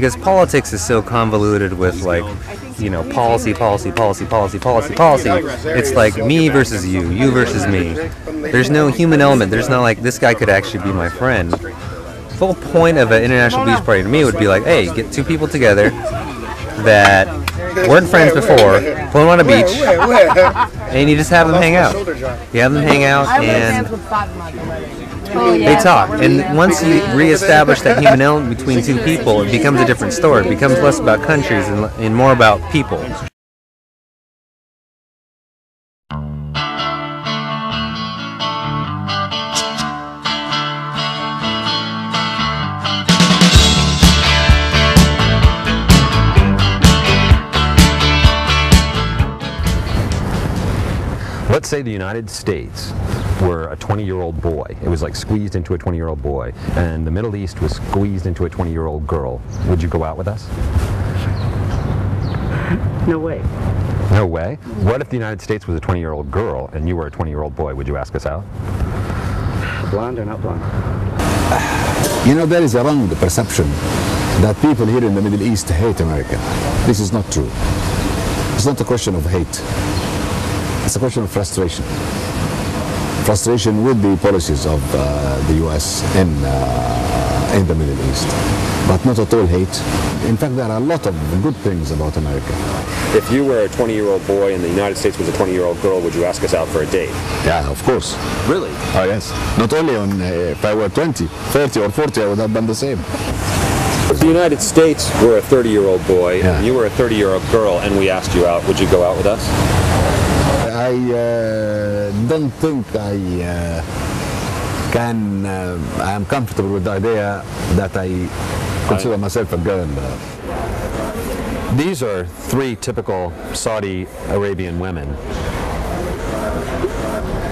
because politics is so convoluted with, like, you know, policy. It's like me versus you versus me. There's no human element. There's not like, this guy could actually be my friend. The whole point of an international beach party to me would be like, hey, get two people together that weren't friends before, put them on a beach, and you just have them hang out. You have them hang out, and they talk. And once you reestablish that human element between two people, it becomes a different story. It becomes less about countries and more about people. Let's say the United States were a 20-year-old boy. It was like squeezed into a 20-year-old boy, and the Middle East was squeezed into a 20-year-old girl. Would you go out with us? No way. No way? What if the United States was a 20-year-old girl and you were a 20-year-old boy? Would you ask us out? Blonde or not blonde? You know, there is a wrong perception that people here in the Middle East hate America. This is not true. It's not a question of hate. It's a question of frustration. Frustration with the policies of the U.S. in the Middle East, but not at all hate. In fact, there are a lot of good things about America. If you were a 20-year-old boy and the United States was a 20-year-old girl, would you ask us out for a date? Yeah, of course. Really? Oh, yes. Not only on if I were 20, 30 or 40, I would have done the same. If the United States were a 30-year-old boy and you were a 30-year-old girl and we asked you out, would you go out with us? I don't think I am comfortable with the idea that I consider myself a girl. These are three typical Saudi Arabian women.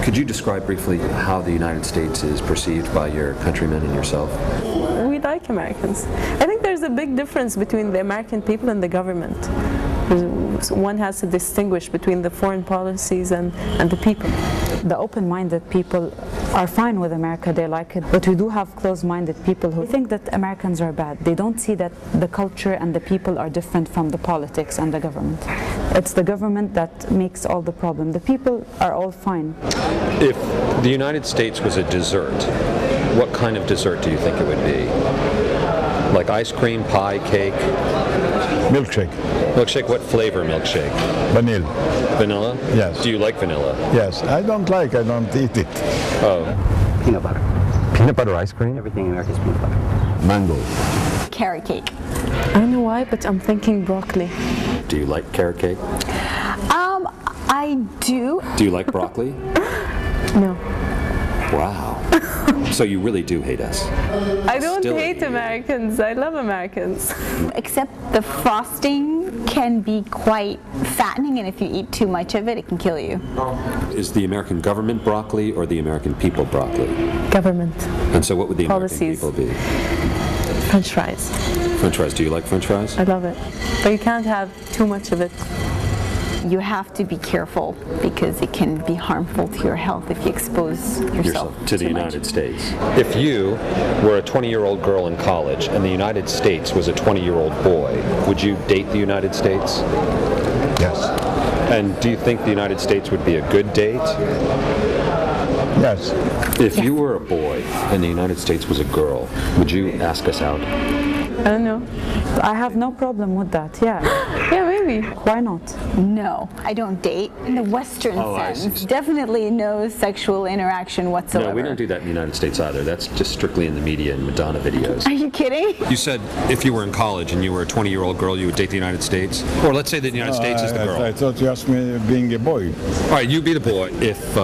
Could you describe briefly how the United States is perceived by your countrymen and yourself? We like Americans. I think there's a big difference between the American people and the government. One has to distinguish between the foreign policies and the people. The open-minded people are fine with America, they like it, but we do have closed-minded people who think that Americans are bad. They don't see that the culture and the people are different from the politics and the government. It's the government that makes all the problem. The people are all fine. If the United States was a dessert, what kind of dessert do you think it would be? Like ice cream, pie, cake? Milkshake. Milkshake, what flavor milkshake? Vanilla. Vanilla? Yes. Do you like vanilla? Yes. I don't eat it. Oh. Peanut butter. Peanut butter ice cream? Everything in America is peanut butter. Mango. Carrot cake. I don't know why, but I'm thinking broccoli. Do you like carrot cake? I do. Do you like broccoli? No. Wow. So you really do hate us? I don't hate Americans. I love Americans. Except the frosting can be quite fattening, and if you eat too much of it, it can kill you. Is the American government broccoli or the American people broccoli? Government. And so what would the Policies. American people be? French fries. French fries. Do you like French fries? I love it. But you can't have too much of it. You have to be careful because it can be harmful to your health if you expose yourself to the United States. If you were a 20-year-old girl in college and the United States was a 20-year-old boy, would you date the United States? Yes. And do you think the United States would be a good date? Yes. If you were a boy and the United States was a girl, would you ask us out? I don't know. I have no problem with that, yeah. Yeah, maybe. Why not? No, I don't date in the Western sense. Definitely no sexual interaction whatsoever. No, we don't do that in the United States either. That's just strictly in the media and Madonna videos. Are you kidding? You said if you were in college and you were a 20-year-old girl, you would date the United States? Or let's say that the United States is the girl. I thought you asked me being a boy. All right, you be the boy. If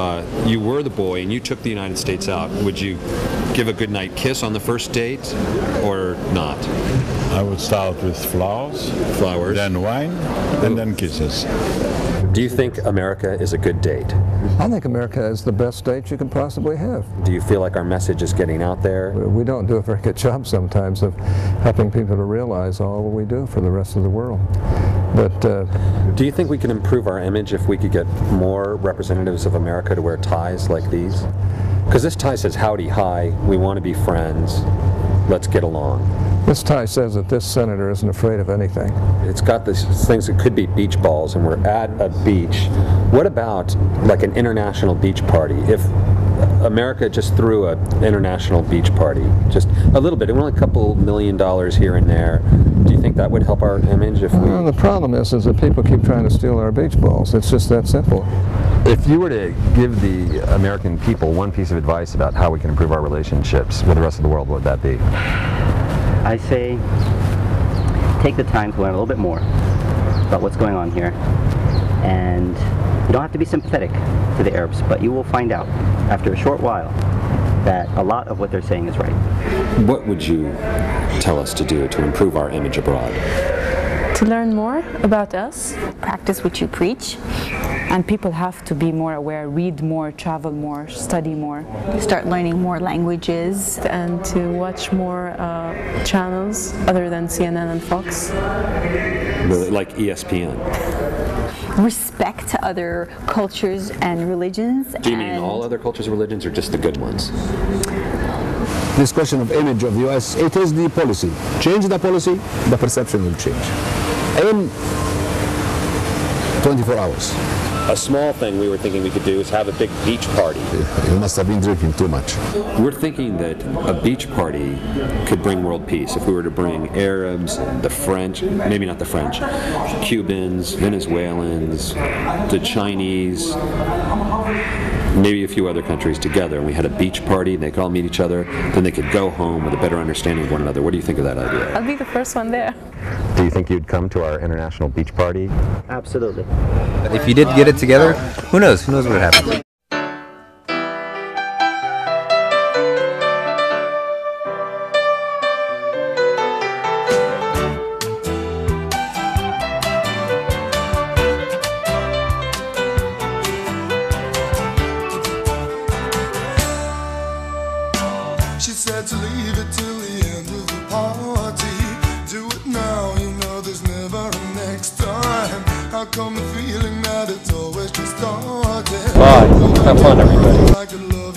you were the boy and you took the United States out, would you give a goodnight kiss on the first date or not? I would start with flowers, then wine, and then kisses. Do you think America is a good date? I think America is the best date you can possibly have. Do you feel like our message is getting out there? We don't do a very good job sometimes of helping people to realize all we do for the rest of the world. But do you think we can improve our image if we could get more representatives of America to wear ties like these? Because this tie says, howdy, hi, we want to be friends, let's get along. This tie says that this senator isn't afraid of anything. It's got these things that could be beach balls, and we're at a beach. What about like an international beach party? If America just threw an international beach party, just a little bit, only a couple $1 million here and there, do you think that would help our image if we... Well, the problem is that people keep trying to steal our beach balls. It's just that simple. If you were to give the American people one piece of advice about how we can improve our relationships with the rest of the world, what would that be? I say take the time to learn a little bit more about what's going on here. And you don't have to be sympathetic to the Arabs, but you will find out after a short while that a lot of what they're saying is right. What would you tell us to do to improve our image abroad? To learn more about us. Practice what you preach. And people have to be more aware, read more, travel more, study more. Start learning more languages. And to watch more channels other than CNN and Fox. Really, like ESPN? Respect other cultures and religions. Do you mean all other cultures and religions, or just the good ones? This question of image of the U.S., it is the policy. Change the policy, the perception will change. In 24 hours. A small thing we were thinking we could do is have a big beach party. You must have been drinking too much. We're thinking that a beach party could bring world peace if we were to bring Arabs, the French, maybe not the French, Cubans, Venezuelans, the Chinese, maybe a few other countries together, and we had a beach party, and they could all meet each other, then they could go home with a better understanding of one another. What do you think of that idea? I'll be the first one there. Do you think you'd come to our international beach party? Absolutely. If you did get it together, who knows? Who knows what would happen? She said to leave it till the end of the party. Do it now, you know there's never a next time. How come the feeling that it's always just started? Bye. Have fun, everybody. Like a love